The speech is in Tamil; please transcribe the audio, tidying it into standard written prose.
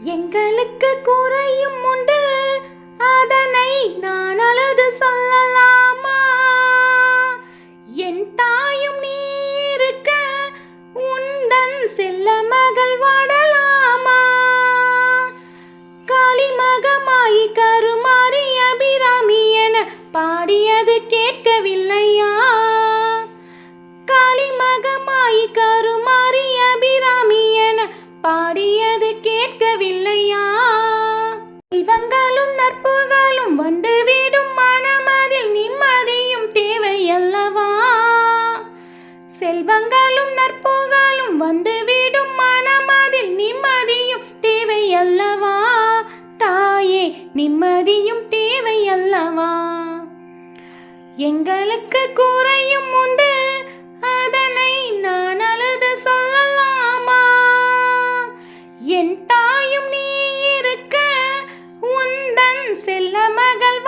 எங்களுக்கு குறையும் உண்டு, அதனை நான் அழுது சொல்லலாமா? என் தாயும் நீ இருக்க, உந்தன் செல்ல மகள் வாடலாமா? காளிமகமாயி கருமாரி அபிராமி என பாடியது கேட்கவில்லையா? காளிமகமாயி கருமாரி அபிராமி என பாடியது கேட்கவில்லையா? செல்வங்களும் நற்புகளும் வண்டு வீடும் மனமதில் நிம்மதியும் தேவை அல்லவா? செல்வங்களும் நற்புகளும் வந்து வீடும் மனமதில் நிம்மதியும் தேவை அல்லவா? தாயே, நிம்மதியும் தேவை அல்லவா? எங்களுக்கு குறையும் உண்டு, அதனை நான் அழுது சொல்லலாமா? என் தாயும் நீ இருக்க, உந்தன் செல்ல மகள்